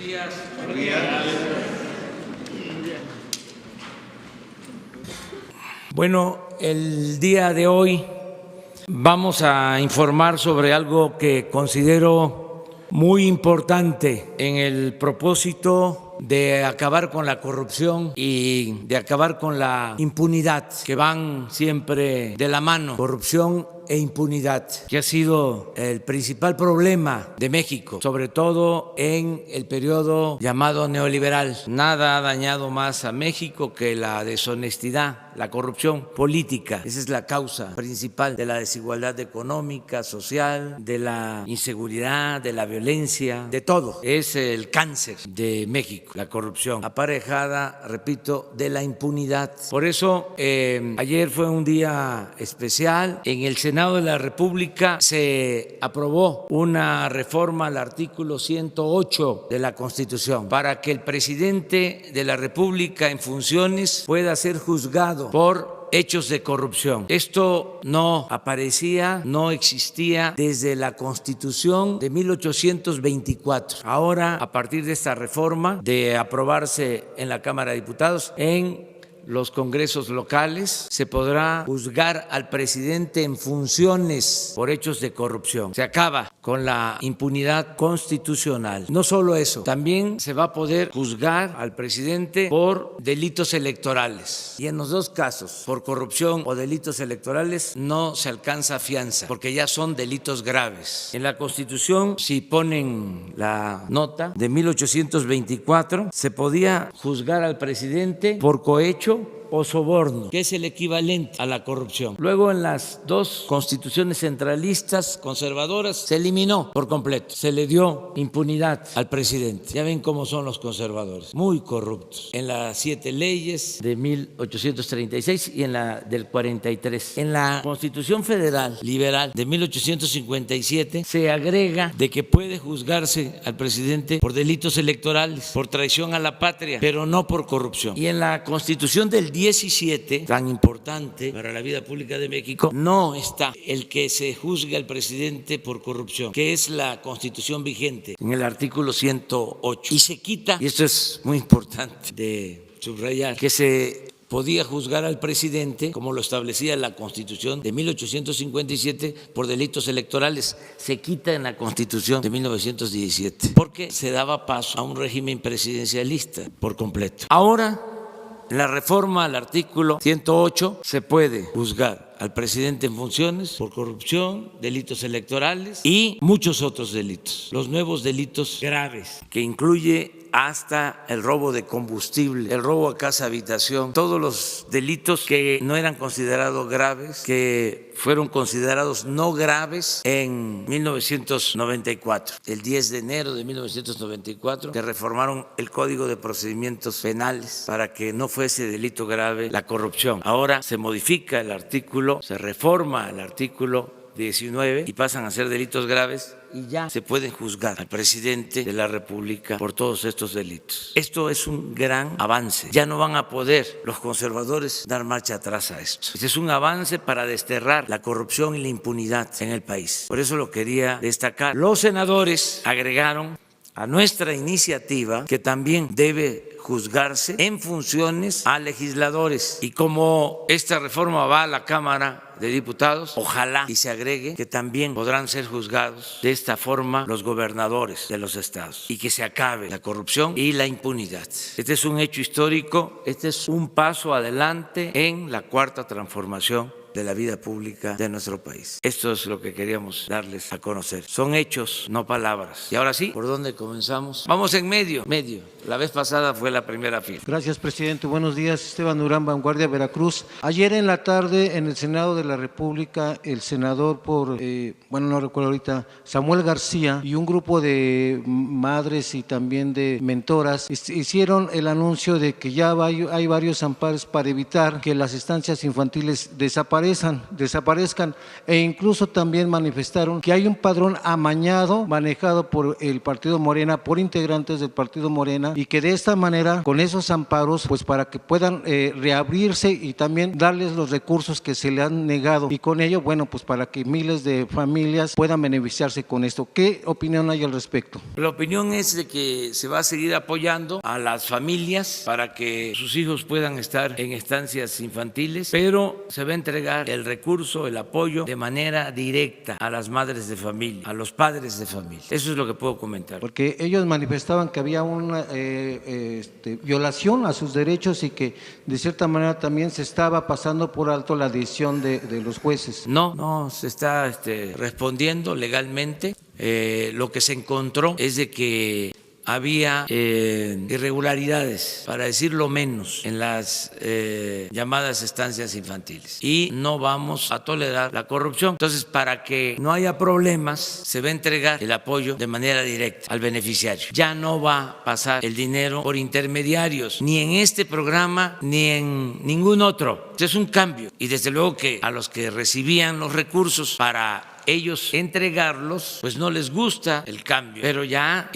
días. Buenos días. Bueno, el día de hoy vamos a informar sobre algo que considero muy importante en el propósito de acabar con la corrupción y de acabar con la impunidad, que van siempre de la mano, corrupción e impunidad, que ha sido el principal problema de México, sobre todo en el periodo llamado neoliberal. Nada ha dañado más a México que la deshonestidad, la corrupción política. Esa es la causa principal de la desigualdad económica, social, de la inseguridad, de la violencia, de todo. Es el cáncer de México, la corrupción, aparejada, repito, de la impunidad. Por eso, ayer fue un día especial. En el Senado de la República se aprobó una reforma al artículo 108 de la Constitución para que el presidente de la República en funciones pueda ser juzgado por hechos de corrupción. Esto no aparecía, no existía desde la Constitución de 1824. Ahora, a partir de esta reforma, de aprobarse en la Cámara de Diputados, en los congresos locales, se podrá juzgar al presidente en funciones por hechos de corrupción. Se acaba con la impunidad constitucional. No solo eso, también se va a poder juzgar al presidente por delitos electorales. Y en los dos casos, por corrupción o delitos electorales, no se alcanza fianza, porque ya son delitos graves. En la Constitución, si ponen la nota de 1824, se podía juzgar al presidente por cohecho o soborno, que es el equivalente a la corrupción. Luego, en las dos constituciones centralistas conservadoras, se eliminó por completo, se le dio impunidad al presidente. Ya ven cómo son los conservadores, muy corruptos. En las 7 leyes de 1836 y en la del 43. En la Constitución Federal Liberal de 1857 se agrega de que puede juzgarse al presidente por delitos electorales, por traición a la patria, pero no por corrupción. Y en la Constitución del 17, tan importante para la vida pública de México, no está el que se juzgue al presidente por corrupción, que es la Constitución vigente, en el artículo 108. Y se quita, y esto es muy importante de subrayar, que se podía juzgar al presidente, como lo establecía la Constitución de 1857, por delitos electorales. Se quita en la Constitución de 1917, porque se daba paso a un régimen presidencialista por completo. Ahora, en la reforma al artículo 108 se puede juzgar al presidente en funciones por corrupción, delitos electorales y muchos otros delitos. Los nuevos delitos graves, que incluye hasta el robo de combustible, el robo a casa habitación, todos los delitos que no eran considerados graves, que fueron considerados no graves en 1994, el 10 de enero de 1994, que reformaron el Código de Procedimientos Penales para que no fuese delito grave la corrupción. Ahora se modifica el artículo, se reforma el artículo 19 y pasan a ser delitos graves y ya se pueden juzgar al presidente de la República por todos estos delitos. Esto es un gran avance. Ya no van a poder los conservadores dar marcha atrás a esto. Este es un avance para desterrar la corrupción y la impunidad en el país. Por eso lo quería destacar. Los senadores agregaron a nuestra iniciativa que también debe juzgarse en funciones a legisladores. Y como esta reforma va a la Cámara de Diputados, ojalá y se agregue que también podrán ser juzgados de esta forma los gobernadores de los estados y que se acabe la corrupción y la impunidad. Este es un hecho histórico, este es un paso adelante en la cuarta transformación de la vida pública de nuestro país. Esto es lo que queríamos darles a conocer. Son hechos, no palabras. Y ahora sí, ¿por dónde comenzamos? Vamos en medio. La vez pasada fue la primera fila. Gracias, presidente. Buenos días. Esteban Durán, Vanguardia, Veracruz. Ayer en la tarde, en el Senado de la República, el senador no recuerdo ahorita, Samuel García y un grupo de madres y también de mentoras hicieron el anuncio de que ya hay varios amparos para evitar que las estancias infantiles desaparezcan. desaparezcan, e incluso también manifestaron que hay un padrón amañado manejado por el Partido Morena, por integrantes del Partido Morena, y que de esta manera, con esos amparos, pues para que puedan reabrirse y también darles los recursos que se le han negado, y con ello, bueno, pues para que miles de familias puedan beneficiarse con esto. ¿Qué opinión hay al respecto? La opinión es de que se va a seguir apoyando a las familias para que sus hijos puedan estar en estancias infantiles, pero se va a entregar el recurso, el apoyo de manera directa a las madres de familia, a los padres de familia. Eso es lo que puedo comentar. Porque ellos manifestaban que había una violación a sus derechos y que de cierta manera también se estaba pasando por alto la decisión de los jueces. No se está respondiendo legalmente. Lo que se encontró es de que había irregularidades, para decirlo menos, en las llamadas estancias infantiles, y no vamos a tolerar la corrupción. Entonces, para que no haya problemas, se va a entregar el apoyo de manera directa al beneficiario. Ya no va a pasar el dinero por intermediarios, ni en este programa ni en ningún otro. Es un cambio, y desde luego que a los que recibían los recursos para ellos entregarlos, pues no les gusta el cambio, pero ya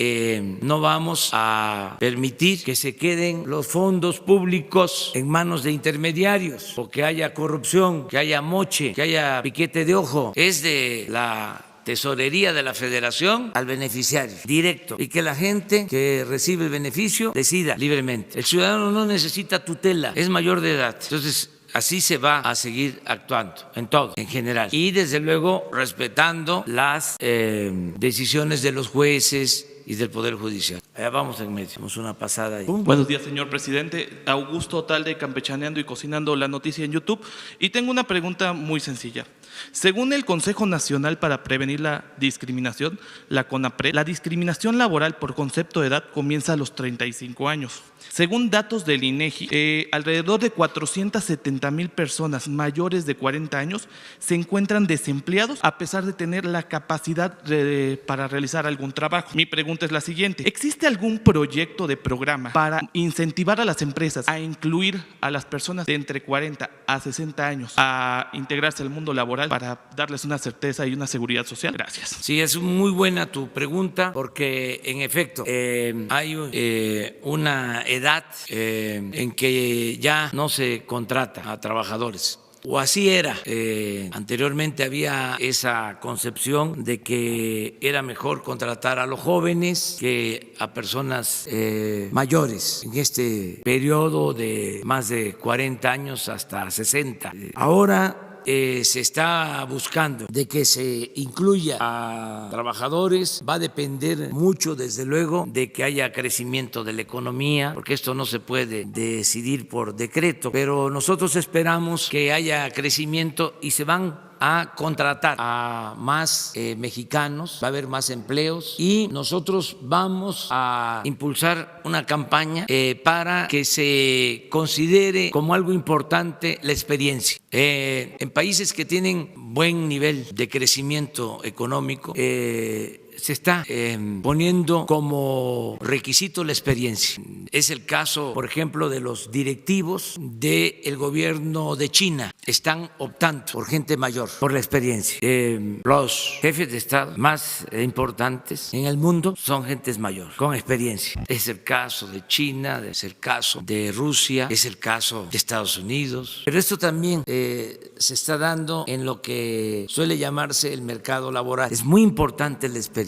no vamos a permitir que se queden los fondos públicos en manos de intermediarios, o que haya corrupción, que haya moche, que haya piquete de ojo. Es de la Tesorería de la Federación al beneficiario directo, y que la gente que recibe el beneficio decida libremente. El ciudadano no necesita tutela, es mayor de edad. Entonces, así se va a seguir actuando en todo, en general. Y desde luego respetando las decisiones de los jueces y del Poder Judicial. Allá vamos en medio, vamos una pasada ahí. Buenos días, señor presidente. Augusto Talde, Campechaneando y Cocinando la Noticia en YouTube. Y tengo una pregunta muy sencilla. Según el Consejo Nacional para Prevenir la Discriminación, la CONAPRED, la discriminación laboral por concepto de edad comienza a los 35 años. Según datos del INEGI, alrededor de 470,000 personas mayores de 40 años se encuentran desempleados a pesar de tener la capacidad para realizar algún trabajo. Mi pregunta es la siguiente: ¿existe algún proyecto de programa para incentivar a las empresas a incluir a las personas de entre 40 a 60 años a integrarse al mundo laboral para darles una certeza y una seguridad social? Gracias. Sí, es muy buena tu pregunta, porque en efecto hay una edad en que ya no se contrata a trabajadores. O así era. Anteriormente había esa concepción de que era mejor contratar a los jóvenes que a personas mayores, en este periodo de más de 40 años hasta 60. Ahora se está buscando de que se incluya a trabajadores. Va a depender mucho, desde luego, de que haya crecimiento de la economía, porque esto no se puede decidir por decreto, pero nosotros esperamos que haya crecimiento y se van a contratar a más mexicanos, va a haber más empleos, y nosotros vamos a impulsar una campaña para que se considere como algo importante la experiencia. En países que tienen buen nivel de crecimiento económico, se está poniendo como requisito la experiencia. Es el caso, por ejemplo, de los directivos del gobierno de China. Están optando por gente mayor, por la experiencia. Los jefes de Estado más importantes en el mundo son gentes mayores, con experiencia. Es el caso de China, es el caso de Rusia, es el caso de Estados Unidos. Pero esto también se está dando en lo que suele llamarse el mercado laboral. Es muy importante la experiencia.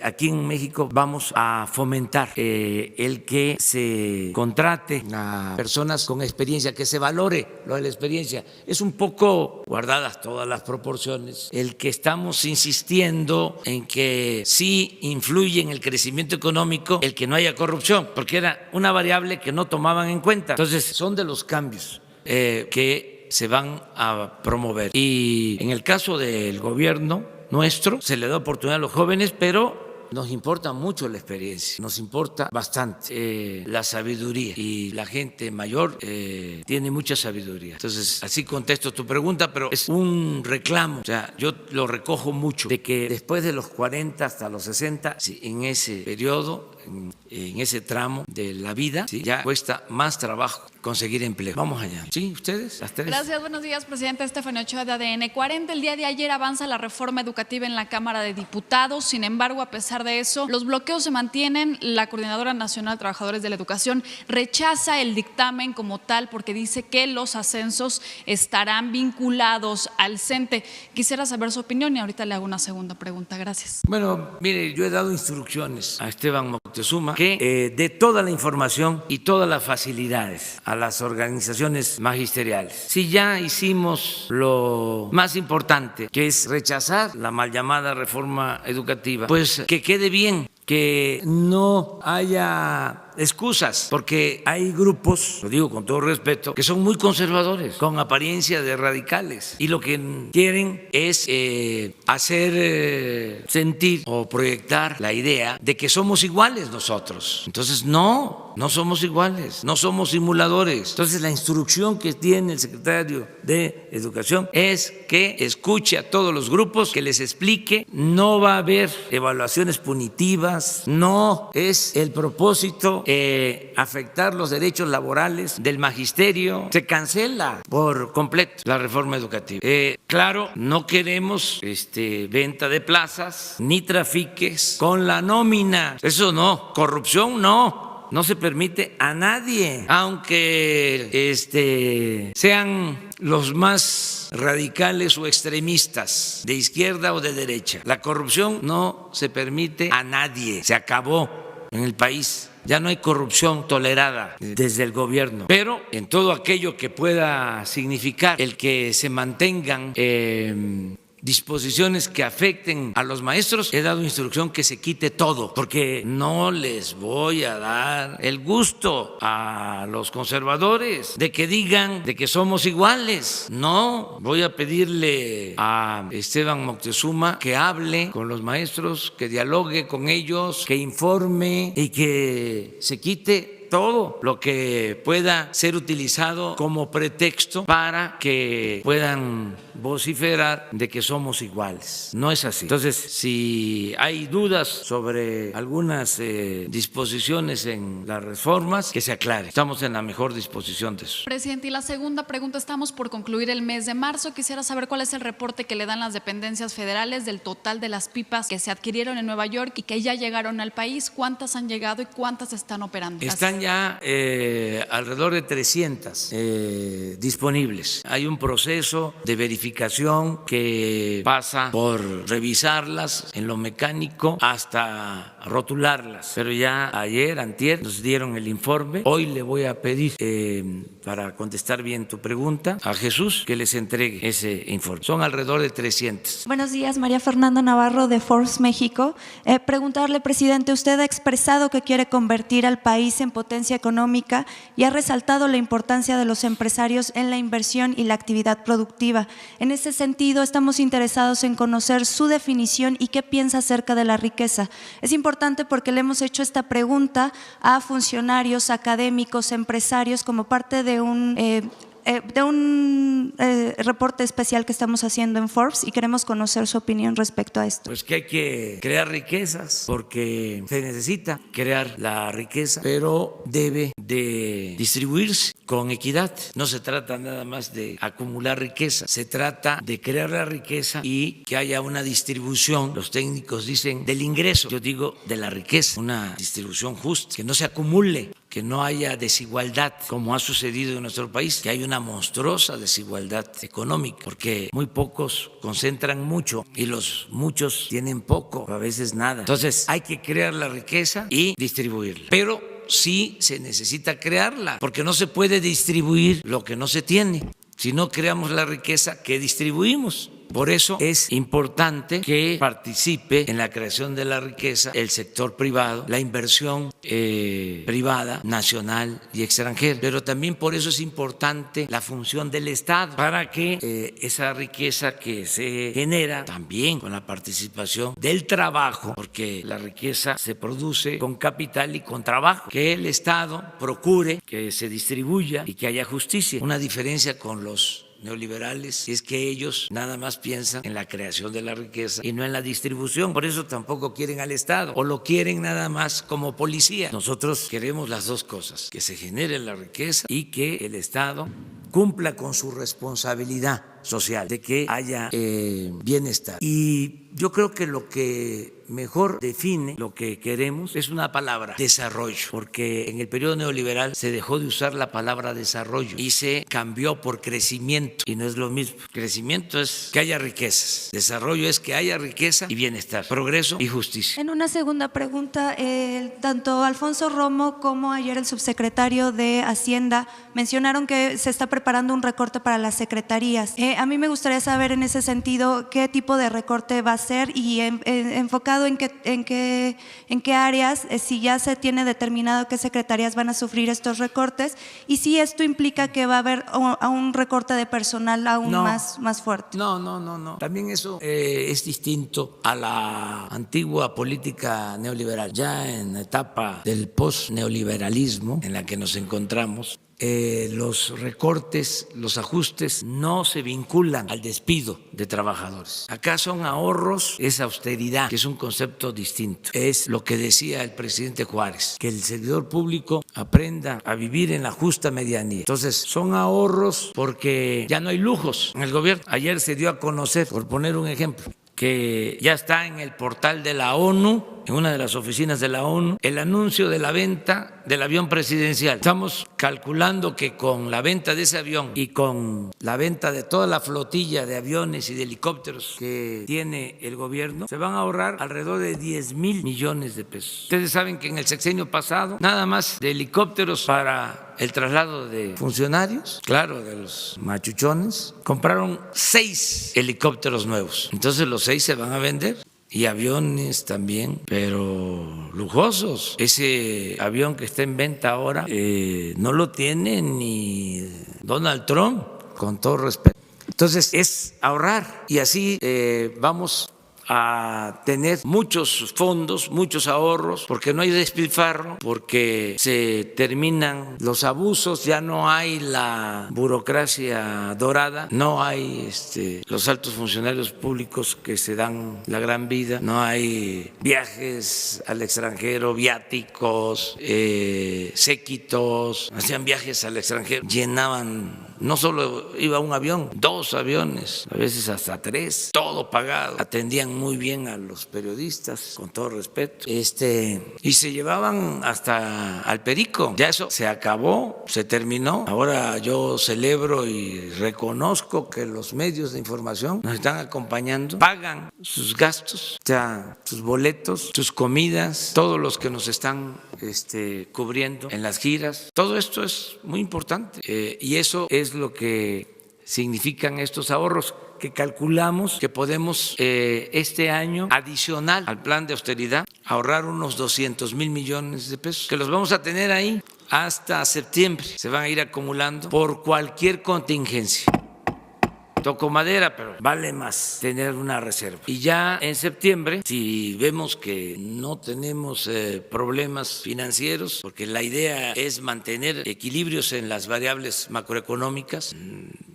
Aquí en México vamos a fomentar el que se contrate a personas con experiencia, que se valore lo de la experiencia. Es un poco, guardadas todas las proporciones, el que estamos insistiendo en que sí influye en el crecimiento económico el que no haya corrupción, porque era una variable que no tomaban en cuenta. Entonces, son de los cambios que se van a promover. Y en el caso del gobierno nuestro, se le da oportunidad a los jóvenes, pero nos importa mucho la experiencia, nos importa bastante la sabiduría, y la gente mayor tiene mucha sabiduría. Entonces, así contesto tu pregunta, pero es un reclamo. O sea, yo lo recojo mucho, de que después de los 40 hasta los 60, sí, en ese periodo, en ese tramo de la vida, sí, ya cuesta más trabajo conseguir empleo. Vamos allá. ¿Sí? ¿Ustedes? ¿Las tres? Gracias, buenos días, presidente. Estefanía Ochoa de ADN 40. El día de ayer avanza la reforma educativa en la Cámara de Diputados. Sin embargo, a pesar de eso, los bloqueos se mantienen. La Coordinadora Nacional de Trabajadores de la Educación rechaza el dictamen como tal porque dice que los ascensos estarán vinculados al CENTE. Quisiera saber su opinión y ahorita le hago una segunda pregunta. Gracias. Bueno, mire, yo he dado instrucciones a Esteban Moctezuma que dé toda la información y todas las facilidades a las organizaciones magisteriales. Si ya hicimos lo más importante, que es rechazar la mal llamada reforma educativa, pues que quede bien, que no haya excusas, porque hay grupos, lo digo con todo respeto, que son muy conservadores, con apariencia de radicales, y lo que quieren es hacer sentir o proyectar la idea de que somos iguales nosotros. Entonces, no somos iguales, no somos simuladores. Entonces, la instrucción que tiene el secretario de Educación es que escuche a todos los grupos, que les explique, no va a haber evaluaciones punitivas, no es el propósito afectar los derechos laborales del magisterio. Se cancela por completo la reforma educativa. Claro, no queremos venta de plazas ni trafiques con la nómina. Eso no, corrupción no. No se permite a nadie, aunque sean los más radicales o extremistas, de izquierda o de derecha. La corrupción no se permite a nadie. Se acabó en el país. Ya no hay corrupción tolerada desde el gobierno, pero en todo aquello que pueda significar el que se mantengan disposiciones que afecten a los maestros, he dado instrucción que se quite todo, porque no les voy a dar el gusto a los conservadores de que digan de que somos iguales. No, voy a pedirle a Esteban Moctezuma que hable con los maestros, que dialogue con ellos, que informe y que se quite todo lo que pueda ser utilizado como pretexto para que puedan vociferar de que somos iguales. No es así. Entonces, si hay dudas sobre algunas disposiciones en las reformas, que se aclare. Estamos en la mejor disposición de eso. Presidente, y la segunda pregunta, estamos por concluir el mes de marzo. Quisiera saber cuál es el reporte que le dan las dependencias federales del total de las pipas que se adquirieron en Nueva York y que ya llegaron al país. ¿Cuántas han llegado y cuántas están operando? Están ya alrededor de 300 disponibles. Hay un proceso de verificación que pasa por revisarlas en lo mecánico hasta rotularlas. Pero ya ayer, antier, nos dieron el informe. Hoy le voy a pedir, para contestar bien tu pregunta, a Jesús que les entregue ese informe. Son alrededor de 300. Buenos días, María Fernanda Navarro de Forbes México. Preguntarle, presidente, usted ha expresado que quiere convertir al país en potencia económica y ha resaltado la importancia de los empresarios en la inversión y la actividad productiva. En ese sentido, estamos interesados en conocer su definición y qué piensa acerca de la riqueza. Es importante porque le hemos hecho esta pregunta a funcionarios, académicos, empresarios, como parte de un reporte especial que estamos haciendo en Forbes y queremos conocer su opinión respecto a esto. Pues que hay que crear riquezas porque se necesita crear la riqueza, pero debe de distribuirse con equidad. No se trata nada más de acumular riqueza, se trata de crear la riqueza y que haya una distribución, los técnicos dicen del ingreso, yo digo de la riqueza, una distribución justa, que no se acumule, que no haya desigualdad como ha sucedido en nuestro país, que hay una monstruosa desigualdad económica, porque muy pocos concentran mucho y los muchos tienen poco, a veces nada. Entonces hay que crear la riqueza y distribuirla, pero sí se necesita crearla, porque no se puede distribuir lo que no se tiene. Si no creamos la riqueza, ¿qué distribuimos? Por eso es importante que participe en la creación de la riqueza el sector privado, la inversión privada, nacional y extranjera. Pero también por eso es importante la función del Estado, para que esa riqueza que se genera también con la participación del trabajo, porque la riqueza se produce con capital y con trabajo, que el Estado procure que se distribuya y que haya justicia. Una diferencia con los neoliberales es que ellos nada más piensan en la creación de la riqueza y no en la distribución. Por eso tampoco quieren al Estado o lo quieren nada más como policía. Nosotros queremos las dos cosas, que se genere la riqueza y que el Estado cumpla con su responsabilidad social, de que haya bienestar. Y yo creo que lo que mejor define lo que queremos es una palabra: desarrollo, porque en el periodo neoliberal se dejó de usar la palabra desarrollo y se cambió por crecimiento, y no es lo mismo. Crecimiento es que haya riquezas, desarrollo es que haya riqueza y bienestar, progreso y justicia. En una segunda pregunta, tanto Alfonso Romo como ayer el subsecretario de Hacienda mencionaron que se está preparando un recorte para las secretarías. A mí me gustaría saber en ese sentido qué tipo de recorte va a ser y enfocado en qué áreas, si ya se tiene determinado qué secretarías van a sufrir estos recortes y si esto implica que va a haber un recorte de personal aún más fuerte. No. También eso es distinto a la antigua política neoliberal. Ya en la etapa del post-neoliberalismo en la que nos encontramos, los recortes, los ajustes no se vinculan al despido de trabajadores. Acá son ahorros, es austeridad, que es un concepto distinto. Es lo que decía el presidente Juárez, que el servidor público aprenda a vivir en la justa medianía. Entonces, son ahorros porque ya no hay lujos en el gobierno. Ayer se dio a conocer, por poner un ejemplo, que ya está en el portal de la ONU, en una de las oficinas de la ONU, el anuncio de la venta del avión presidencial. Estamos calculando que con la venta de ese avión y con la venta de toda la flotilla de aviones y de helicópteros que tiene el gobierno, se van a ahorrar alrededor de 10,000 millones de pesos. Ustedes saben que en el sexenio pasado, nada más de helicópteros para el traslado de funcionarios, claro, de los machuchones, compraron 6 helicópteros nuevos. Entonces los 6 se van a vender. Y aviones también, pero lujosos. Ese avión que está en venta ahora no lo tiene ni Donald Trump, con todo respeto. Entonces es ahorrar y así vamos a tener muchos fondos, muchos ahorros, porque no hay despilfarro, porque se terminan los abusos, ya no hay la burocracia dorada, no hay los altos funcionarios públicos que se dan la gran vida, no hay viajes al extranjero, viáticos, séquitos, hacían viajes al extranjero, llenaban. No solo iba un avión, 2 aviones, a veces hasta 3, todo pagado. Atendían muy bien a los periodistas, con todo respeto. Y se llevaban hasta al perico. Ya eso se acabó, se terminó. Ahora yo celebro y reconozco que los medios de información nos están acompañando, pagan sus gastos, o sea, sus boletos, sus comidas, todos los que nos están cubriendo en las giras. Todo esto es muy importante y eso es lo que significan estos ahorros que calculamos que podemos este año, adicional al plan de austeridad, ahorrar unos 200,000 millones de pesos, que los vamos a tener ahí hasta septiembre. Se van a ir acumulando por cualquier contingencia. Toco madera, pero vale más tener una reserva. Y ya en septiembre, si vemos que no tenemos problemas financieros, porque la idea es mantener equilibrios en las variables macroeconómicas,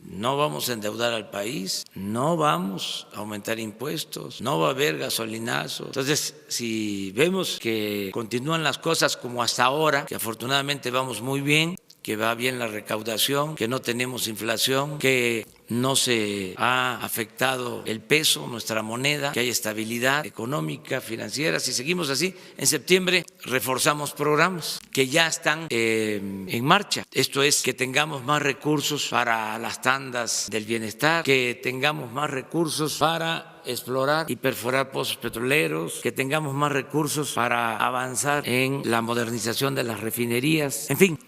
no vamos a endeudar al país, no vamos a aumentar impuestos, no va a haber gasolinazo. Entonces, si vemos que continúan las cosas como hasta ahora, que afortunadamente vamos muy bien, que va bien la recaudación, que no tenemos inflación, que no se ha afectado el peso, nuestra moneda, que hay estabilidad económica, financiera. Si seguimos así, en septiembre reforzamos programas que ya están en marcha. Esto es, que tengamos más recursos para las tandas del bienestar, que tengamos más recursos para explorar y perforar pozos petroleros, que tengamos más recursos para avanzar en la modernización de las refinerías. En fin,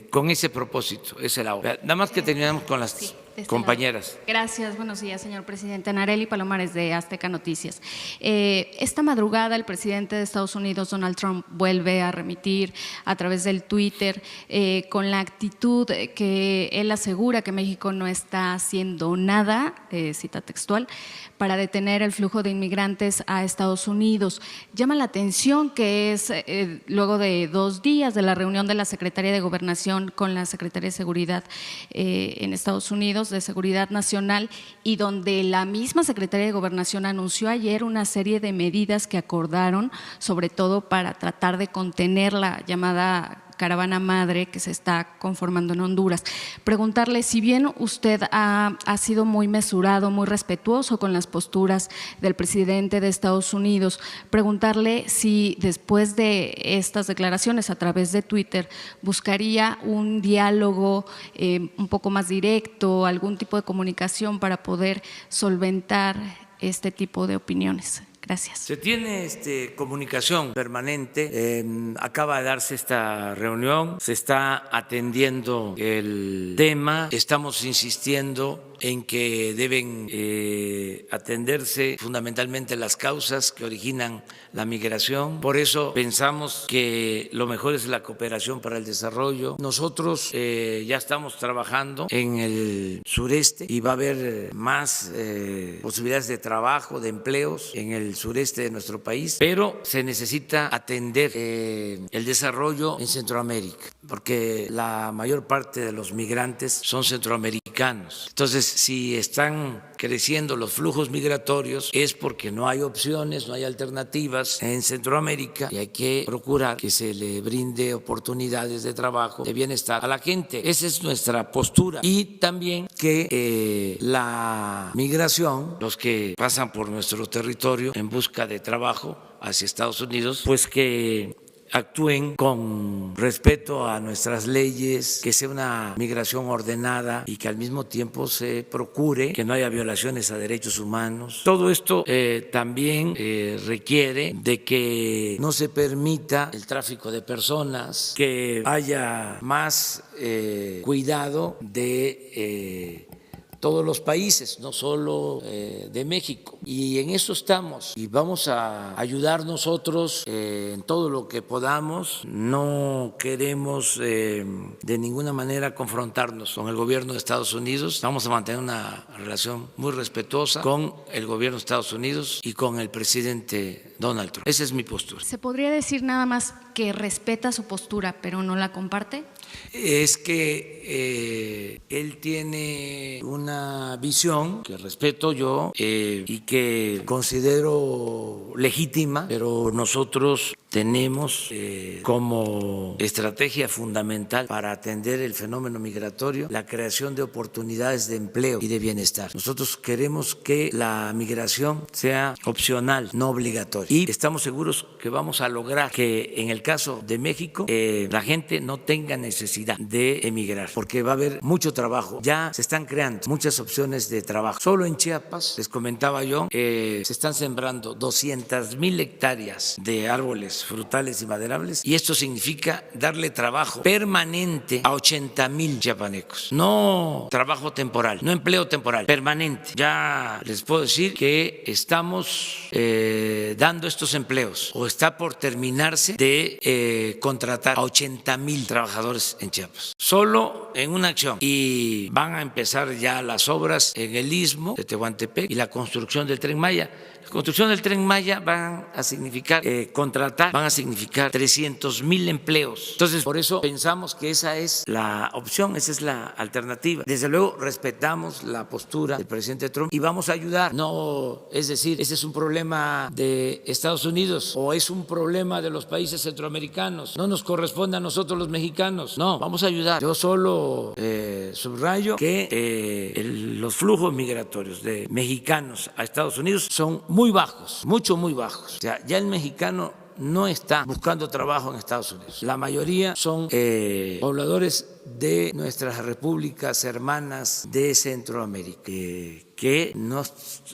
con ese propósito es el ahorro. Nada más que terminamos con las compañeras. Gracias, buenos días, señor presidente. Nareli Palomares, de Azteca Noticias. Esta madrugada el presidente de Estados Unidos, Donald Trump, vuelve a remitir a través del Twitter con la actitud que él asegura que México no está haciendo nada, cita textual, para detener el flujo de inmigrantes a Estados Unidos. Llama la atención que es luego de 2 días de la reunión de la Secretaría de Gobernación con la Secretaría de Seguridad en Estados Unidos, términos de seguridad nacional y donde la misma Secretaría de Gobernación anunció ayer una serie de medidas que acordaron, sobre todo para tratar de contener la llamada caravana madre que se está conformando en Honduras. Preguntarle, si bien usted ha sido muy mesurado, muy respetuoso con las posturas del presidente de Estados Unidos, preguntarle si después de estas declaraciones a través de Twitter buscaría un diálogo un poco más directo, algún tipo de comunicación para poder solventar este tipo de opiniones. Gracias. Se tiene comunicación permanente, acaba de darse esta reunión, se está atendiendo el tema, estamos insistiendo en que deben atenderse fundamentalmente las causas que originan la migración. Por eso pensamos que lo mejor es la cooperación para el desarrollo. Nosotros ya estamos trabajando en el sureste y va a haber más posibilidades de trabajo, de empleos en el sureste de nuestro país, pero se necesita atender el desarrollo en Centroamérica, porque la mayor parte de los migrantes son centroamericanos. Entonces, si están creciendo los flujos migratorios es porque no hay opciones, no hay alternativas en Centroamérica y hay que procurar que se le brinde oportunidades de trabajo, de bienestar a la gente. Esa es nuestra postura. Y también que la migración, los que pasan por nuestro territorio en busca de trabajo hacia Estados Unidos, pues que actúen con respeto a nuestras leyes, que sea una migración ordenada y que al mismo tiempo se procure que no haya violaciones a derechos humanos. Todo esto también requiere de que no se permita el tráfico de personas, que haya más cuidado de todos los países, no solo de México. Y en eso estamos y vamos a ayudar nosotros en todo lo que podamos. No queremos de ninguna manera confrontarnos con el gobierno de Estados Unidos. Vamos a mantener una relación muy respetuosa con el gobierno de Estados Unidos y con el presidente Donald Trump. Esa es mi postura. ¿Se podría decir nada más que respeta su postura, pero no la comparte? Es que él tiene una visión que respeto yo y que considero legítima, pero nosotros tenemos como estrategia fundamental para atender el fenómeno migratorio la creación de oportunidades de empleo y de bienestar. Nosotros queremos que la migración sea opcional, no obligatoria. Y estamos seguros que vamos a lograr que en el caso de México la gente no tenga necesidad de emigrar, porque va a haber mucho trabajo. Ya se están creando muchas opciones de trabajo. Solo en Chiapas, les comentaba yo, se están sembrando 200,000 hectáreas de árboles frutales y maderables, y esto significa darle trabajo permanente a 80,000 chiapanecos. No trabajo temporal, no empleo temporal, permanente. Ya les puedo decir que estamos dando estos empleos, o está por terminarse de contratar a 80,000 trabajadores en Chiapas, solo en una acción, y van a empezar ya las obras en el Istmo de Tehuantepec y la construcción del Tren Maya. La construcción del Tren Maya van a significar contratar, van a significar 300,000 empleos. Entonces, por eso pensamos que esa es la opción, esa es la alternativa. Desde luego, respetamos la postura del presidente Trump y vamos a ayudar. No, es decir, ese es un problema de Estados Unidos o es un problema de los países centroamericanos. No nos corresponde a nosotros los mexicanos. No, vamos a ayudar. Yo solo subrayo que los flujos migratorios de mexicanos a Estados Unidos son muy bajos, muy bajos. O sea, ya el mexicano no está buscando trabajo en Estados Unidos. La mayoría son pobladores de nuestras repúblicas hermanas de Centroamérica, que no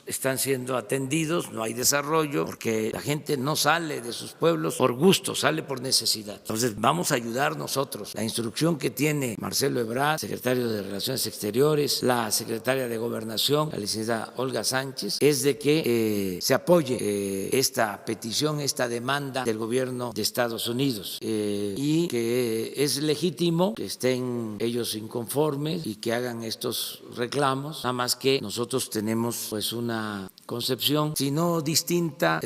están siendo atendidos, no hay desarrollo, porque la gente no sale de sus pueblos por gusto, sale por necesidad. Entonces vamos a ayudar nosotros. La instrucción que tiene Marcelo Ebrard, secretario de Relaciones Exteriores, la secretaria de Gobernación, la licenciada Olga Sánchez, es de que se apoye esta petición, esta demanda del gobierno de Estados Unidos, y que es legítimo que estén ellos inconformes y que hagan estos reclamos, nada más que nosotros tenemos pues una concepción, si no distinta,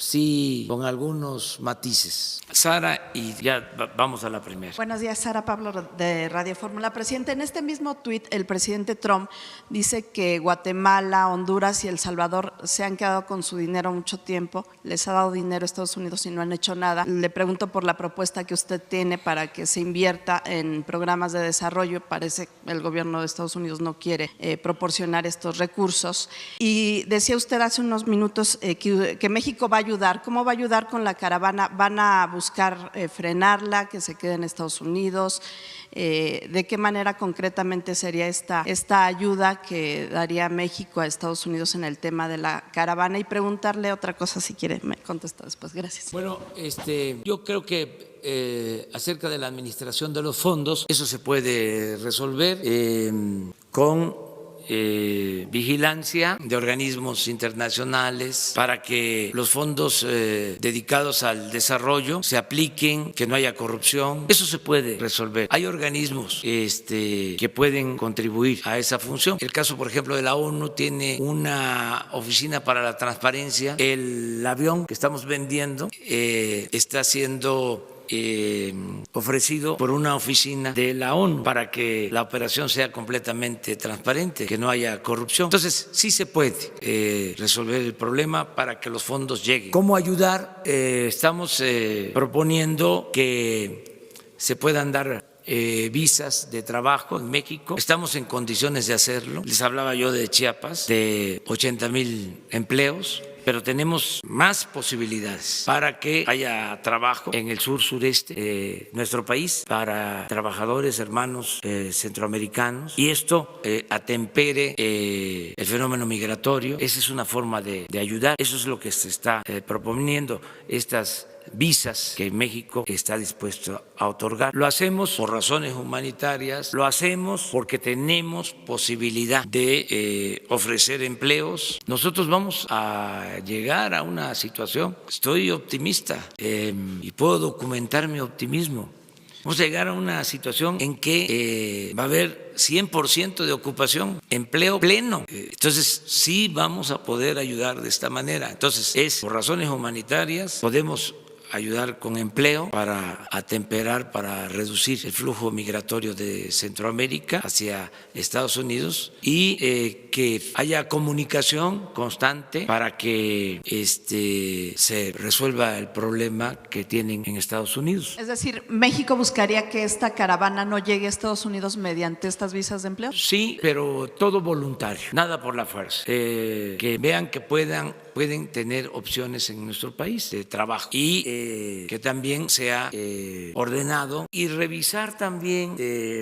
sí con algunos matices. Sara, y ya vamos a la primera. Buenos días, Sara Pablo de Radio Fórmula. Presidente, en este mismo tuit el presidente Trump dice que Guatemala, Honduras y El Salvador se han quedado con su dinero mucho tiempo, les ha dado dinero a Estados Unidos y no han hecho nada. Le pregunto por la propuesta que usted tiene para que se invierta en programas de desarrollo. Parece que el gobierno de Estados Unidos no quiere proporcionar estos recursos. Y decía usted hace unos minutos que México va a ayudar. ¿Cómo va a ayudar con la caravana? ¿Van a buscar frenarla, que se quede en Estados Unidos? ¿De qué manera concretamente sería esta ayuda que daría México a Estados Unidos en el tema de la caravana? Y preguntarle otra cosa, si quiere me contesta después. Gracias. Bueno, yo creo que acerca de la administración de los fondos, eso se puede resolver con vigilancia de organismos internacionales para que los fondos dedicados al desarrollo se apliquen, que no haya corrupción. Eso se puede resolver. Hay organismos que pueden contribuir a esa función. El caso, por ejemplo, de la ONU tiene una oficina para la transparencia. El avión que estamos vendiendo está siendo ofrecido por una oficina de la ONU para que la operación sea completamente transparente, que no haya corrupción. Entonces, sí se puede resolver el problema para que los fondos lleguen. ¿Cómo ayudar? Estamos proponiendo que se puedan dar visas de trabajo en México. Estamos en condiciones de hacerlo. Les hablaba yo de Chiapas, de 80,000 empleos, pero tenemos más posibilidades para que haya trabajo en el sur-sureste de nuestro país para trabajadores, hermanos centroamericanos, y esto atempere el fenómeno migratorio. Esa es una forma de ayudar. Eso es lo que se está proponiendo, estas visas que México está dispuesto a otorgar. Lo hacemos por razones humanitarias, lo hacemos porque tenemos posibilidad de ofrecer empleos. Nosotros vamos a llegar a una situación, estoy optimista y puedo documentar mi optimismo. Vamos a llegar a una situación en que va a haber 100% de ocupación, empleo pleno. Entonces sí vamos a poder ayudar de esta manera. Entonces es por razones humanitarias, podemos ayudar con empleo para atemperar, para reducir el flujo migratorio de Centroamérica hacia Estados Unidos, y que haya comunicación constante para que se resuelva el problema que tienen en Estados Unidos. Es decir, ¿México buscaría que esta caravana no llegue a Estados Unidos mediante estas visas de empleo? Sí, pero todo voluntario, nada por la fuerza. Que vean que pueden tener opciones en nuestro país de trabajo, y que también sea ordenado, y revisar también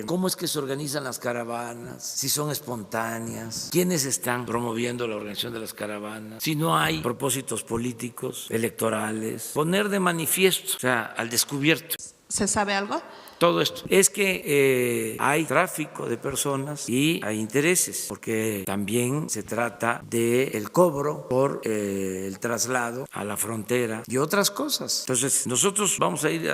cómo es que se organizan las caravanas, si son espontáneas, quiénes están promoviendo la organización de las caravanas, si no hay propósitos políticos, electorales, poner de manifiesto, o sea, al descubierto. ¿Se sabe algo? Todo esto es que hay tráfico de personas y hay intereses, porque también se trata del cobro por el traslado a la frontera y otras cosas. Entonces nosotros vamos a ir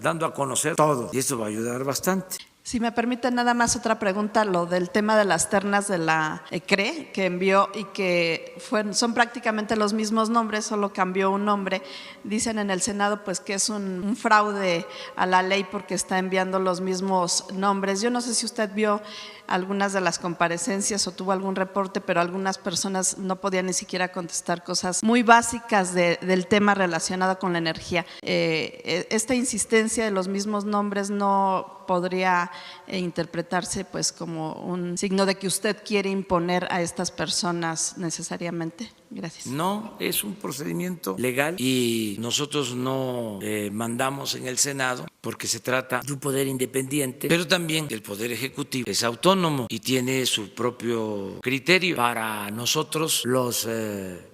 dando a conocer todo, y esto va a ayudar bastante. Si me permite nada más otra pregunta, lo del tema de las ternas de la CRE que envió y que son prácticamente los mismos nombres, solo cambió un nombre. Dicen en el Senado pues que es un fraude a la ley porque está enviando los mismos nombres. Yo no sé si usted vio algunas de las comparecencias o tuvo algún reporte, pero algunas personas no podían ni siquiera contestar cosas muy básicas del tema relacionado con la energía. Esta insistencia de los mismos nombres no podría interpretarse pues como un signo de que usted quiere imponer a estas personas necesariamente. Gracias. No, es un procedimiento legal y nosotros no mandamos en el Senado porque se trata de un poder independiente, pero también el poder ejecutivo es autónomo y tiene su propio criterio. Para nosotros los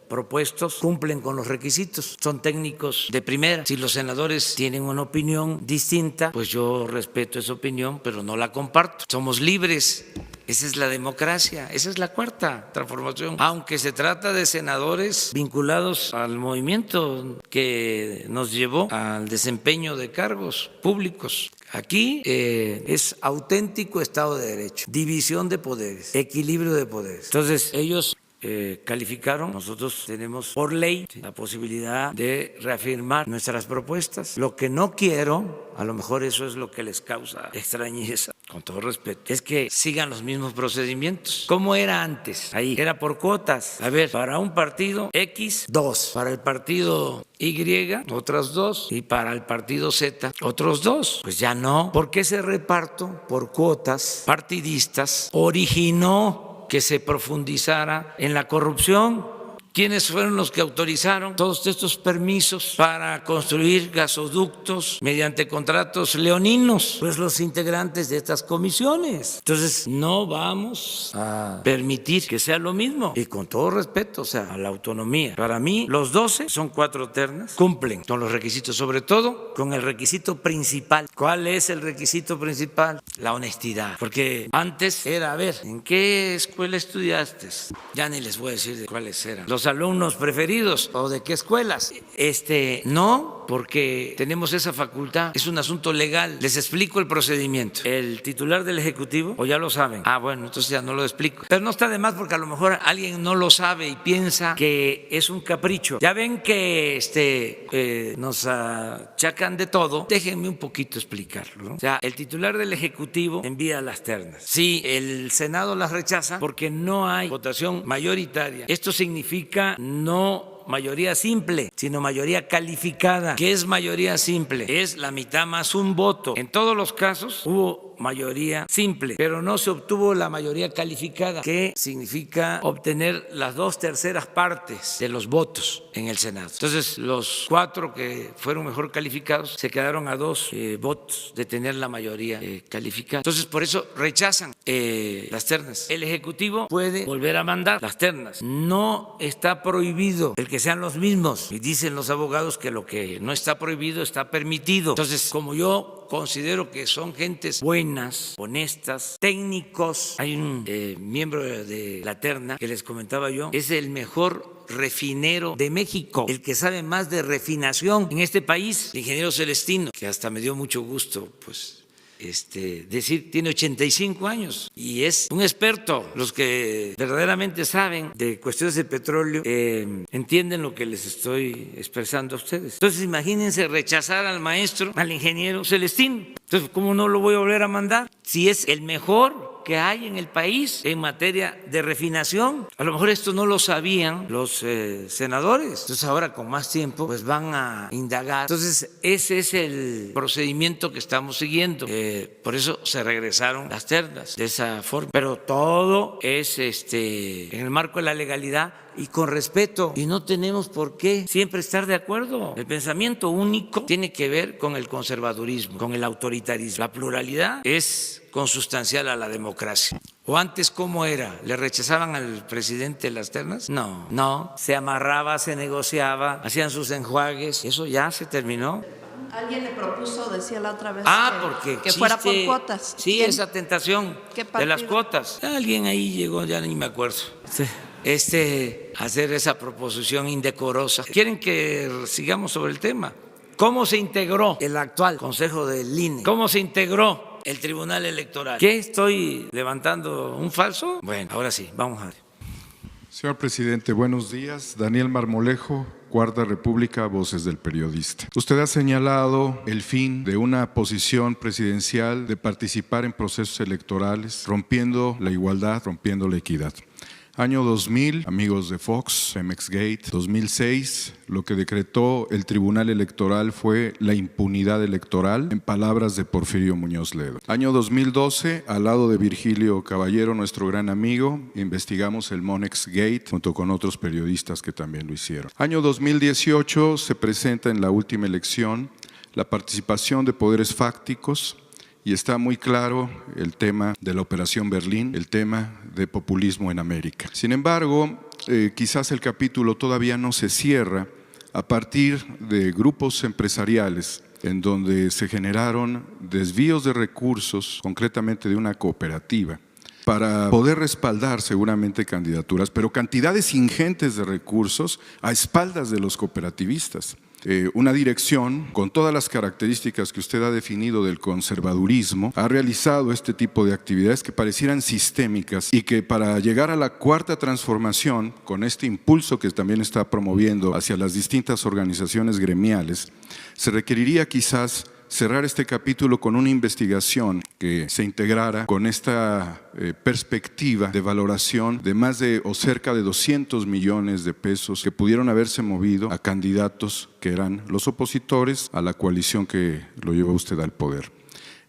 propuestos cumplen con los requisitos, son técnicos de primera. Si los senadores tienen una opinión distinta, pues yo respeto esa opinión, pero no la comparto. Somos libres. Esa es la democracia, esa es la cuarta transformación. Aunque se trata de senadores vinculados al movimiento que nos llevó al desempeño de cargos públicos. Aquí es auténtico Estado de Derecho, división de poderes, equilibrio de poderes. Entonces ellos calificaron. Nosotros tenemos por ley la posibilidad de reafirmar nuestras propuestas. Lo que no quiero, a lo mejor eso es lo que les causa extrañeza, con todo respeto, es que sigan los mismos procedimientos. ¿Cómo era antes? Ahí era por cuotas. A ver, para un partido X, 2. Para el partido Y, otras 2. Y para el partido Z, otros 2. Pues ya no. Porque ese reparto por cuotas partidistas originó que se profundizara en la corrupción. ¿Quiénes fueron los que autorizaron todos estos permisos para construir gasoductos mediante contratos leoninos? Pues los integrantes de estas comisiones. Entonces, no vamos a permitir que sea lo mismo. Y con todo respeto, o sea, a la autonomía. Para mí, los 12 son 4 ternas, cumplen con los requisitos, sobre todo con el requisito principal. ¿Cuál es el requisito principal? La honestidad. Porque antes era, a ver, ¿en qué escuela estudiaste? Ya ni les voy a decir de cuáles eran. Los alumnos preferidos o de qué escuelas. No, porque tenemos esa facultad, es un asunto legal. Les explico el procedimiento. El titular del Ejecutivo, o ya lo saben, bueno, entonces ya no lo explico. Pero no está de más porque a lo mejor alguien no lo sabe y piensa que es un capricho. Ya ven que nos achacan de todo. Déjenme un poquito explicarlo, ¿no? O sea, el titular del Ejecutivo envía las ternas. Si el Senado las rechaza porque no hay votación mayoritaria, esto significa no mayoría simple, sino mayoría calificada. ¿Qué es mayoría simple? Es la mitad más un voto. En todos los casos hubo mayoría simple, pero no se obtuvo la mayoría calificada, que significa obtener las 2/3 partes de los votos en el Senado. Entonces, los 4 que fueron mejor calificados se quedaron a 2 votos de tener la mayoría calificada. Entonces, por eso rechazan las ternas. El Ejecutivo puede volver a mandar las ternas. No está prohibido el que sean los mismos. Y dicen los abogados que lo que no está prohibido está permitido. Entonces, como yo considero que son gentes buenas, honestas, técnicos. Hay un miembro de la terna que les comentaba yo, es el mejor refinero de México, el que sabe más de refinación en este país, el ingeniero Celestino, que hasta me dio mucho gusto, pues, decir, tiene 85 años y es un experto. Los que verdaderamente saben de cuestiones de petróleo entienden lo que les estoy expresando a ustedes. Entonces, imagínense rechazar al maestro, al ingeniero Celestino. Entonces, ¿cómo no lo voy a volver a mandar? Si es el mejor que hay en el país en materia de refinación. A lo mejor esto no lo sabían los senadores. Entonces ahora con más tiempo pues van a indagar. Entonces ese es el procedimiento que estamos siguiendo. Por eso se regresaron las ternas de esa forma. Pero todo es en el marco de la legalidad y con respeto, y no tenemos por qué siempre estar de acuerdo. El pensamiento único tiene que ver con el conservadurismo, con el autoritarismo. La pluralidad es consustancial a la democracia. ¿O antes cómo era? ¿Le rechazaban al presidente las ternas? No, se amarraba, se negociaba, hacían sus enjuagues, eso ya se terminó. Alguien le propuso, decía la otra vez, que fuera por cuotas. Sí, ¿Quién? esa tentación ¿Qué de las partido? cuotas. Alguien ahí llegó, ya ni me acuerdo. Sí. Hacer esa proposición indecorosa. ¿Quieren que sigamos sobre el tema? ¿Cómo se integró el actual Consejo del INE? ¿Cómo se integró el Tribunal Electoral? ¿Qué? ¿Estoy levantando un falso? Bueno, ahora sí, vamos a ver. Señor presidente, buenos días. Daniel Marmolejo, Cuarta República, Voces del Periodista. Usted ha señalado el fin de una posición presidencial de participar en procesos electorales, rompiendo la igualdad, rompiendo la equidad. Año 2000, amigos de Fox, Pemex Gate. 2006, lo que decretó el Tribunal Electoral fue la impunidad electoral, en palabras de Porfirio Muñoz Ledo. Año 2012, al lado de Virgilio Caballero, nuestro gran amigo, investigamos el Monex Gate junto con otros periodistas que también lo hicieron. Año 2018, se presenta en la última elección la participación de poderes fácticos. Y está muy claro el tema de la Operación Berlín, el tema de populismo en América. Sin embargo, quizás el capítulo todavía no se cierra a partir de grupos empresariales en donde se generaron desvíos de recursos, concretamente de una cooperativa, para poder respaldar seguramente candidaturas, pero cantidades ingentes de recursos a espaldas de los cooperativistas. una dirección con todas las características que usted ha definido del conservadurismo, ha realizado este tipo de actividades que parecieran sistémicas y que para llegar a la cuarta transformación, con este impulso que también está promoviendo hacia las distintas organizaciones gremiales, se requeriría quizás cerrar este capítulo con una investigación que se integrara con esta perspectiva de valoración de más de o cerca de 200 millones de pesos que pudieron haberse movido a candidatos que eran los opositores a la coalición que lo llevó usted al poder.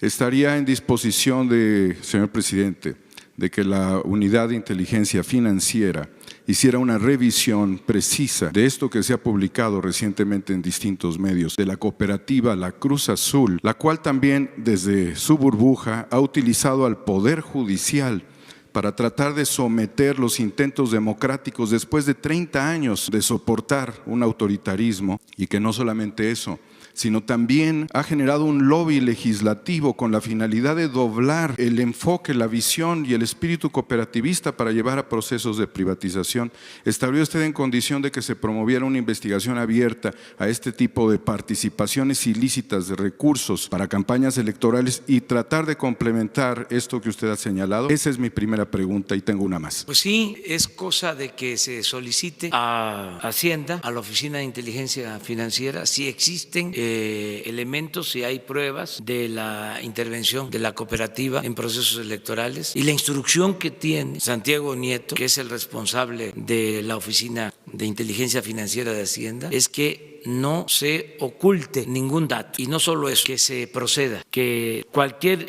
Estaría en disposición de, señor presidente, de que la Unidad de Inteligencia Financiera hiciera una revisión precisa de esto que se ha publicado recientemente en distintos medios, de la cooperativa La Cruz Azul, la cual también desde su burbuja ha utilizado al Poder Judicial para tratar de someter los intentos democráticos después de 30 años de soportar un autoritarismo, y que no solamente eso, sino también ha generado un lobby legislativo con la finalidad de doblar el enfoque, la visión y el espíritu cooperativista para llevar a procesos de privatización. ¿Estaría usted en condición de que se promoviera una investigación abierta a este tipo de participaciones ilícitas de recursos para campañas electorales y tratar de complementar esto que usted ha señalado? Esa es mi primera pregunta y tengo una más. Pues sí, es cosa de que se solicite a Hacienda, a la Oficina de Inteligencia Financiera, si existen elementos, si hay pruebas de la intervención de la cooperativa en procesos electorales, y la instrucción que tiene Santiago Nieto, que es el responsable de la Oficina de Inteligencia Financiera de Hacienda, es que no se oculte ningún dato, y no solo eso, que se proceda, que cualquier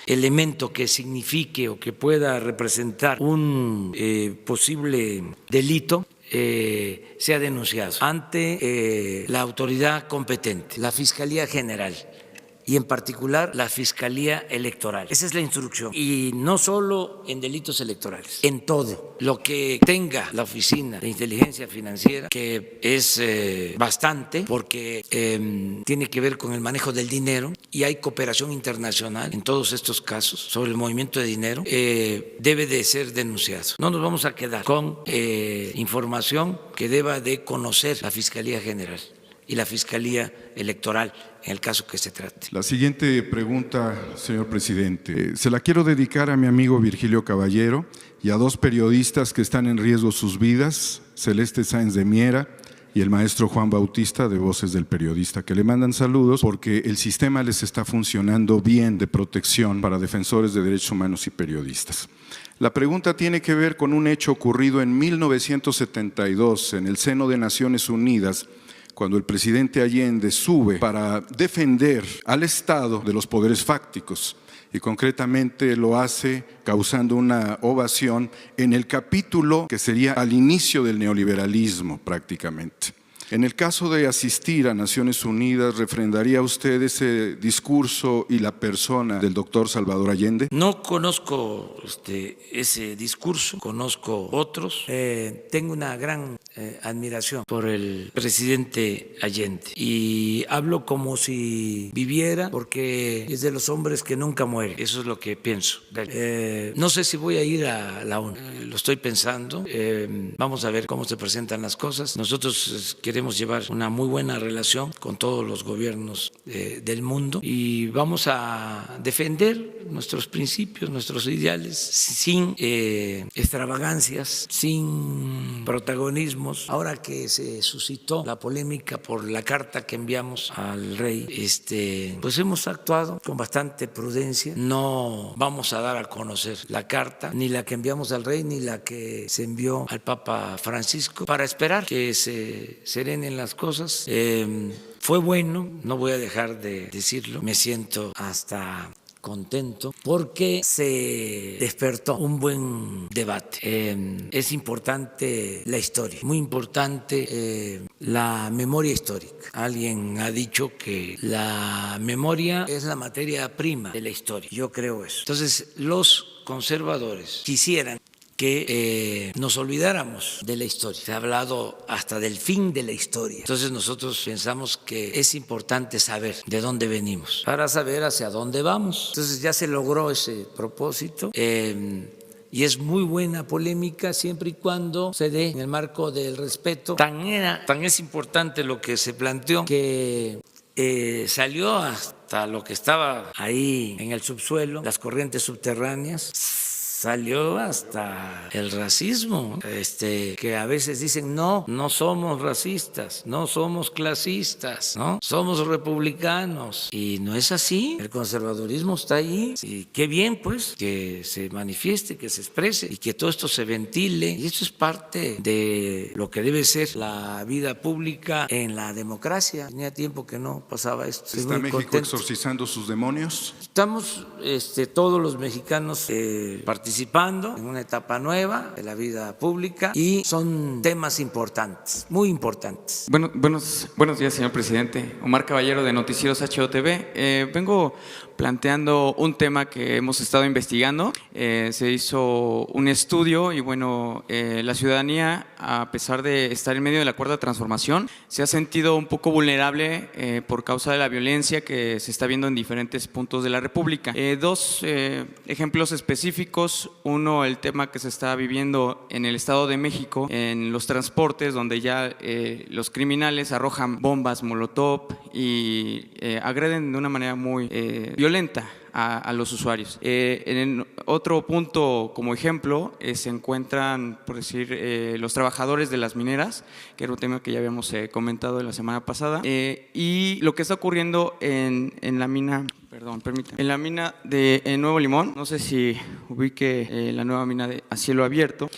elemento que signifique o que pueda representar un posible delito sea denunciado ante la autoridad competente, la Fiscalía General, y en particular la Fiscalía Electoral. Esa es la instrucción. Y no solo en delitos electorales, en todo lo que tenga la Oficina de Inteligencia Financiera, que es bastante, porque tiene que ver con el manejo del dinero, y hay cooperación internacional en todos estos casos sobre el movimiento de dinero, debe de ser denunciado. No nos vamos a quedar con información que deba de conocer la Fiscalía General y la Fiscalía Electoral en el caso que se trate. La siguiente pregunta, señor presidente, se la quiero dedicar a mi amigo Virgilio Caballero y a dos periodistas que están en riesgo sus vidas, Celeste Sáenz de Miera y el maestro Juan Bautista de Voces del Periodista, que le mandan saludos porque el sistema les está funcionando bien de protección para defensores de derechos humanos y periodistas. La pregunta tiene que ver con un hecho ocurrido en 1972 en el seno de Naciones Unidas, cuando el presidente Allende sube para defender al Estado de los poderes fácticos, y concretamente lo hace causando una ovación en el capítulo que sería al inicio del neoliberalismo prácticamente. En el caso de asistir a Naciones Unidas, ¿refrendaría usted ese discurso y la persona del doctor Salvador Allende? No conozco ese discurso, conozco otros. Tengo una gran admiración por el presidente Allende y hablo como si viviera, porque es de los hombres que nunca muere. Eso es lo que pienso. No sé si voy a ir a la ONU, lo estoy pensando. Vamos a ver cómo se presentan las cosas. Nosotros queremos llevar una muy buena relación con todos los gobiernos del mundo, y vamos a defender nuestros principios, nuestros ideales, sin extravagancias, sin protagonismos. Ahora que se suscitó la polémica por la carta que enviamos al rey, pues hemos actuado con bastante prudencia. No vamos a dar a conocer la carta, ni la que enviamos al rey, ni la que se envió al Papa Francisco, para esperar que se serenen las cosas. Fue bueno, no voy a dejar de decirlo, me siento hasta contento porque se despertó un buen debate. Es importante la historia, muy importante la memoria histórica. Alguien ha dicho que la memoria es la materia prima de la historia. Yo creo eso. Entonces, los conservadores quisieran que nos olvidáramos de la historia. Se ha hablado hasta del fin de la historia. Entonces nosotros pensamos que es importante saber de dónde venimos para saber hacia dónde vamos. Entonces ya se logró ese propósito. y es muy buena polémica siempre y cuando se dé en el marco del respeto. Tan es importante lo que se planteó que salió hasta lo que estaba ahí en el subsuelo, las corrientes subterráneas. Salió hasta el racismo, que a veces dicen no somos racistas, no somos clasistas, no somos republicanos, y no es así. El conservadurismo está ahí y qué bien pues que se manifieste, que se exprese y que todo esto se ventile, y esto es parte de lo que debe ser la vida pública en la democracia. Tenía tiempo que no pasaba esto. ¿Está México exorcizando sus demonios? Estamos todos los mexicanos participando en una etapa nueva de la vida pública y son temas importantes, muy importantes. Buenos días, señor presidente. Omar Caballero, de Noticieros HOTV. Vengo planteando un tema que hemos estado investigando. Se hizo un estudio y la ciudadanía, a pesar de estar en medio de la cuarta transformación, se ha sentido un poco vulnerable por causa de la violencia que se está viendo en diferentes puntos de la República. Dos ejemplos específicos. Uno, el tema que se está viviendo en el Estado de México, en los transportes, donde ya los criminales arrojan bombas molotov y agreden de una manera muy violenta a los usuarios. En otro punto, como ejemplo, se encuentran, por decir, los trabajadores de las mineras, que era un tema que ya habíamos comentado la semana pasada, y lo que está ocurriendo en la mina, en la mina de Nuevo Limón, no sé si ubique la nueva mina a cielo abierto,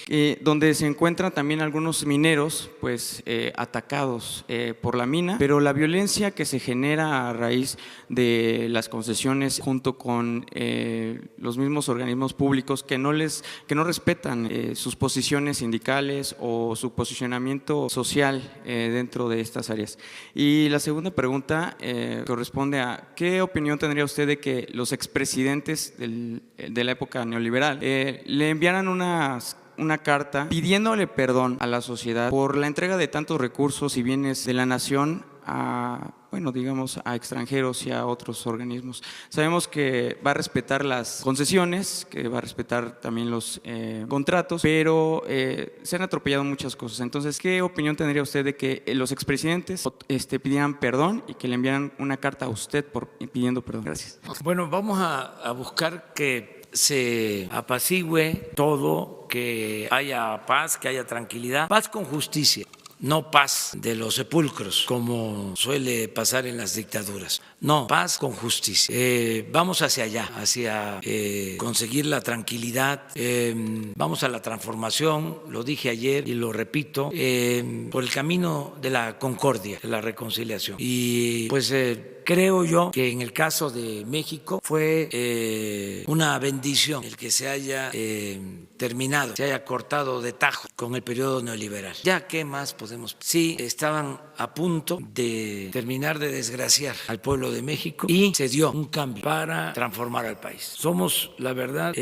donde se encuentran también algunos mineros atacados por la mina, pero la violencia que se genera a raíz de las concesiones junto con los mismos organismos públicos que no respetan sus posiciones sindicales o su posicionamiento social dentro de estas áreas. Y la segunda pregunta corresponde a ¿qué opinión tendría usted de que los expresidentes de la época neoliberal le enviaran una carta pidiéndole perdón a la sociedad por la entrega de tantos recursos y bienes de la nación a extranjeros y a otros organismos? Sabemos que va a respetar las concesiones, que va a respetar también los contratos, pero se han atropellado muchas cosas. Entonces, ¿qué opinión tendría usted de que los expresidentes pidieran perdón y que le enviaran una carta a usted pidiendo perdón? Gracias. Bueno, vamos a buscar que se apacigüe todo, que haya paz, que haya tranquilidad, paz con justicia. No paz de los sepulcros, como suele pasar en las dictaduras. No, paz con justicia. Vamos hacia allá, hacia conseguir la tranquilidad. Vamos a la transformación, lo dije ayer y lo repito, por el camino de la concordia, de la reconciliación. Y pues creo yo que en el caso de México fue una bendición el que se haya terminado, se haya cortado de tajo con el periodo neoliberal. Ya, ¿qué más podemos? Sí, estaban a punto de terminar de desgraciar al pueblo de México y se dio un cambio para transformar al país. Somos, la verdad,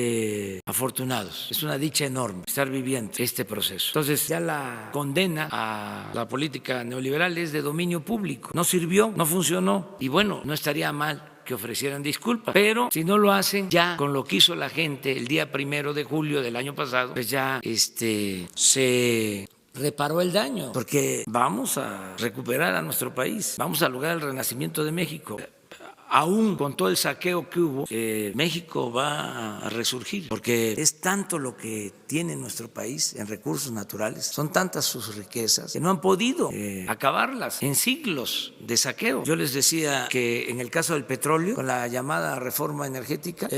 afortunados. Es una dicha enorme estar viviendo este proceso. Entonces, ya la condena a la política neoliberal es de dominio público. No sirvió, no funcionó y bueno, no estaría mal que ofrecieran disculpas, pero si no lo hacen, ya con lo que hizo la gente el día 1 de julio del año pasado, pues ya se reparó el daño, porque vamos a recuperar a nuestro país, vamos a lograr el renacimiento de México. Aún con todo el saqueo que hubo, México va a resurgir, porque es tanto lo que tiene nuestro país en recursos naturales, son tantas sus riquezas que no han podido acabarlas en siglos de saqueo. Yo les decía que en el caso del petróleo, con la llamada reforma energética,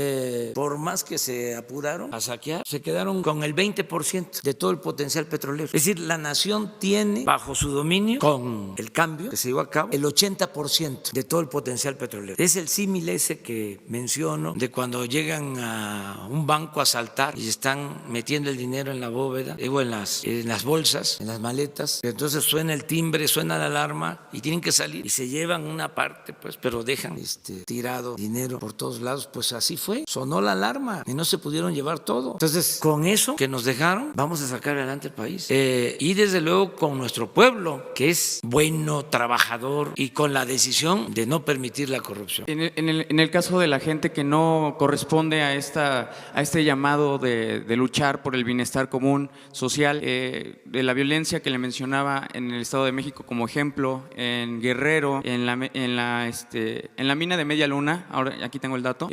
por más que se apuraron a saquear, se quedaron con el 20% de todo el potencial petrolero. Es decir, la nación tiene bajo su dominio, con el cambio que se llevó a cabo, el 80% de todo el potencial petrolero. Es el símil ese que menciono de cuando llegan a un banco a asaltar y están metiendo el dinero en la bóveda, digo en las bolsas, en las maletas. Entonces suena el timbre, suena la alarma y tienen que salir y se llevan una parte, pues, pero dejan tirado dinero por todos lados. Pues así fue, sonó la alarma y no se pudieron llevar todo. Entonces, con eso que nos dejaron, vamos a sacar adelante el país. Y desde luego con nuestro pueblo, que es bueno, trabajador y con la decisión de no permitir la corrupción. corrupción. En el caso de la gente que no corresponde a este llamado de luchar por el bienestar común social, de la violencia que le mencionaba en el Estado de México como ejemplo, en Guerrero, en la mina de Media Luna, ahora aquí tengo el dato,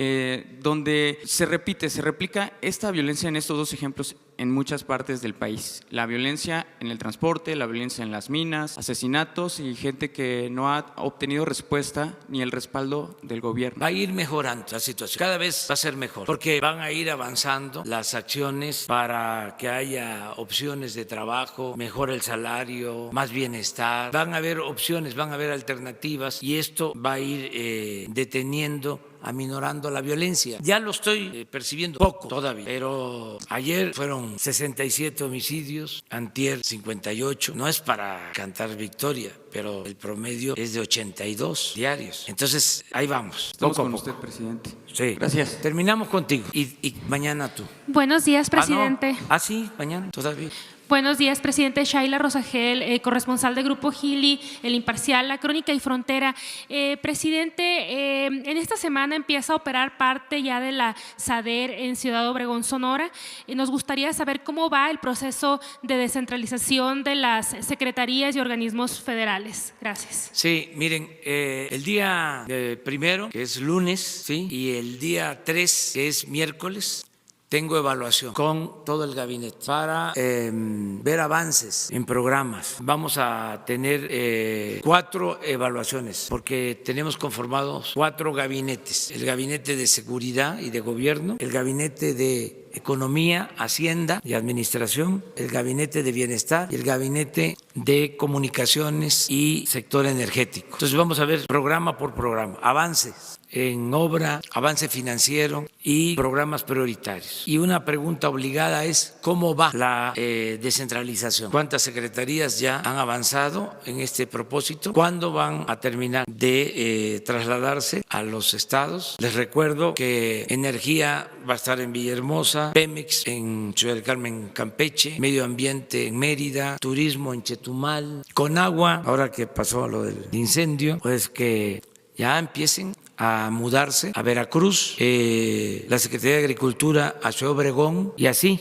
donde se replica esta violencia en estos dos ejemplos en muchas partes del país. La violencia en el transporte, la violencia en las minas, asesinatos y gente que no ha obtenido respuesta ni el respaldo del gobierno. Va a ir mejorando la situación, cada vez va a ser mejor, porque van a ir avanzando las acciones para que haya opciones de trabajo, mejor el salario, más bienestar, van a haber opciones, van a haber alternativas y esto va a ir deteniendo, aminorando la violencia. Ya lo estoy percibiendo poco todavía, pero ayer fueron 67 homicidios, antier 58. No es para cantar victoria, pero el promedio es de 82 diarios. Entonces, ahí vamos. Estamos Poco a con poco. usted, presidente. Sí. Gracias. Terminamos contigo y mañana tú. Buenos días, presidente. Ah, sí, mañana todavía. Buenos días, presidente. Shaila Rosagel, corresponsal de Grupo Gili, El Imparcial, La Crónica y Frontera. Presidente, en esta semana empieza a operar parte ya de la SADER en Ciudad Obregón, Sonora. Nos gustaría saber cómo va el proceso de descentralización de las secretarías y organismos federales. Gracias. Sí, miren, el día primero, que es lunes, ¿sí? Y el día 3, que es miércoles, tengo evaluación con todo el gabinete para ver avances en programas. Vamos a tener 4 evaluaciones porque tenemos conformados 4 gabinetes. El gabinete de seguridad y de gobierno, el gabinete de Economía, Hacienda y Administración, el Gabinete de Bienestar y el Gabinete de Comunicaciones y Sector Energético. Entonces vamos a ver programa por programa, avances en obra, avance financiero y programas prioritarios. Y una pregunta obligada es ¿cómo va la descentralización? ¿Cuántas secretarías ya han avanzado en este propósito? ¿Cuándo van a terminar de trasladarse a los estados? Les recuerdo que Energía va a estar en Villahermosa, Pemex en Ciudad del Carmen, Campeche, Medio Ambiente en Mérida, Turismo en Chetumal, Conagua, ahora que pasó lo del incendio, pues que ya empiecen a mudarse a Veracruz, la Secretaría de Agricultura a Ciudad Obregón y así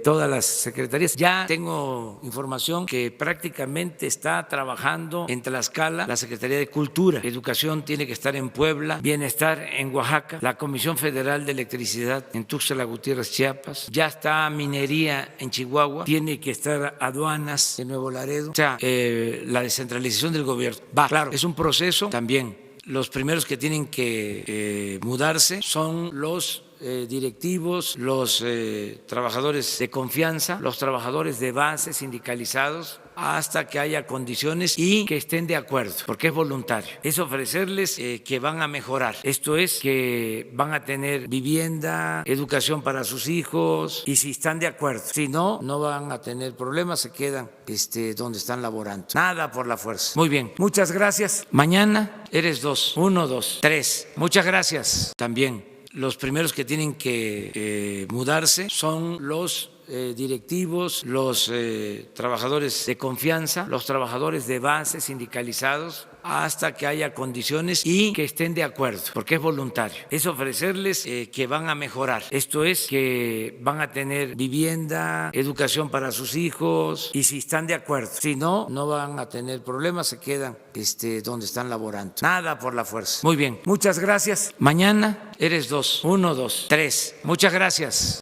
todas las secretarías. Ya tengo información que prácticamente está trabajando en Tlaxcala la Secretaría de Cultura, Educación tiene que estar en Puebla, Bienestar en Oaxaca, la Comisión Federal de Electricidad en Tuxtla Gutiérrez, Chiapas, ya está Minería en Chihuahua, tiene que estar Aduanas en Nuevo Laredo. O sea, la descentralización del gobierno va, claro, es un proceso también. Los primeros que tienen que mudarse son los directivos, los trabajadores de confianza, los trabajadores de base sindicalizados, hasta que haya condiciones y que estén de acuerdo, porque es voluntario. Es ofrecerles que van a mejorar. Esto es que van a tener vivienda, educación para sus hijos y si están de acuerdo. Si no, no van a tener problemas, se quedan donde están laborando. Nada por la fuerza. Muy bien, muchas gracias. Mañana eres 2, 1, 2, 3. Muchas gracias también. Los primeros que tienen que mudarse son los directivos, los trabajadores de confianza, los trabajadores de base sindicalizados, hasta que haya condiciones y que estén de acuerdo, porque es voluntario. Es ofrecerles que van a mejorar. Esto es que van a tener vivienda, educación para sus hijos y si están de acuerdo. Si no, no van a tener problemas, se quedan donde están laborando. Nada por la fuerza. Muy bien, muchas gracias. Mañana eres 2, 1, 2, 3. Muchas gracias.